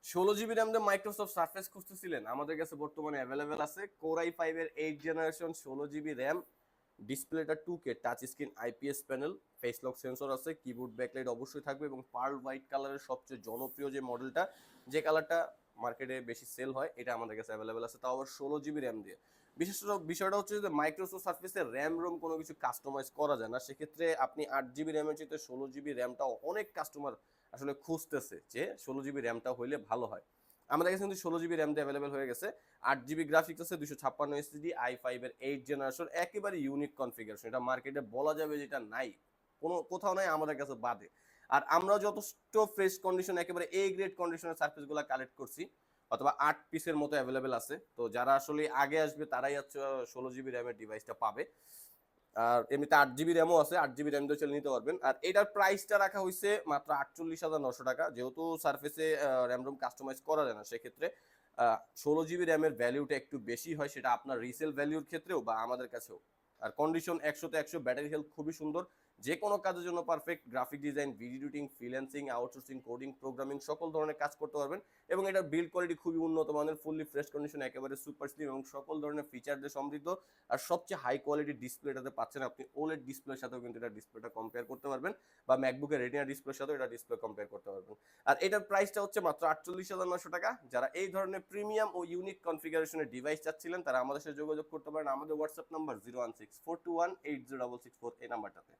16 GB RAM দিয়ে Microsoft surface খুঁজতেছিলেন? আমাদের কাছে বর্তমানে অ্যাভেলেবেল আছে কোর i5 এর 8 জেনারেশন 16 জিবি র্যাম, ডিসপ্লেটা 2K touch screen IPS panel, face lock sensor আছে, কিবোর্ড ব্যাকলাইট অবশ্যই থাকবে এবং পার্ল হোয়াইট কালারের সবচেয়ে জনপ্রিয় যে মডেলটা, যে কালারটা মার্কেটে বেশি সেল হয়, এটা আমাদের কাছে অ্যাভেলেবেল আছে, তাও আবার 16 জিবি র্যাম দিয়ে। বিশেষ বিষয়টা হচ্ছে যে মাইক্রোসফট সার্ফেসের র্যাম রোম কোনো কিছু কাস্টমাইজ করা যায় না, সেক্ষেত্রে আপনি 8 জিবি র্যামের চেয়ে 16 জিবি র্যামটাও অনেক কাস্টমার আসলে খুঁজতেছে যে 16 জিবি র্যামটা হইলে ভালো হয়। আমাদের কাছে কিন্তু 16 জিবি র্যাম দিয়ে অ্যাভেলেবেল হয়ে গেছে। 8 জিবি গ্রাফিক্স আছে, 256 এসএসডি, i5 এর 8 জেনারেশন, একেবারে ইউনিক কনফিগারেশন, এটা মার্কেটে বলা যাবে যেটা নাই, কোনো কোথাও নাই, আমাদের কাছে বাদে। আর আমরা যথেষ্ট ফ্রেশ কন্ডিশন, একেবারে এ গ্রেড কন্ডিশনের সার্ফেসগুলো কালেক্ট করছি, অথবা 8 পিসের মতো অ্যাভেলেবেল আছে। তো যারা আসলে আগে আসবে তারাই হচ্ছে 16 জিবি র্যামের ডিভাইসটা পাবে। আর এমনিতে 8 জিবি র্যামও আছে, 8 জিবি র্যাম দিয়ে চলে নিতে পারবেন। আর এটার প্রাইসটা রাখা হয়েছে মাত্র 48,900 টাকা, যেহেতু সার্ফেসে র্যাম রোম কাস্টমাইজ করা যায় না, সেক্ষেত্রে 16 জিবি র্যামের ভ্যালুটা একটু বেশি হয়, সেটা আপনার রিসেল ভ্যালুর ক্ষেত্রেও বা আমাদের কাছেও। আর কন্ডিশন 100-তে 100, ব্যাটারি হেলথ খুবই সুন্দর, যে কোনো কাজের জন্য perfect. Graphic design, video editing, freelancing, outsourcing, coding, programming সকল ধরনের কাজ করতে পারবেন। এবং এটার বিল্ড কোয়ালিটি খুবই উন্নত মানের, ফুললি ফ্রেশ কন্ডিশন, একেবারে সুপার স্লিম এবং সকল ধরনের ফিচার দিয়ে সমৃদ্ধ। আর সবচেয়ে হাই কোয়ালিটির ডিসপ্লেটাতে পাচ্ছেন আপনি ওলেড ডিসপ্লের সাথেও কিন্তু এটা ডিসপ্লেটা কম্পেয়ার করতে পারবেন, বা ম্যাকবুকের রেটিনা ডিসপ্লের সাথেও এটা ডিসপ্লে কম্পেয়ার করতে পারবেন। আর এটার প্রাইসটা হচ্ছে মাত্র 48,900 টাকা। যারা এই ধরনের প্রিমিয়াম ও ইউনিক কনফিগারেশনের ডিভাইস চাচ্ছিলেন, তারা আমাদের সাথে যোগাযোগ করতে পারেন আমাদের হোয়াটসঅ্যাপ নাম্বার 01642180664 এই নাম্বারটাতে।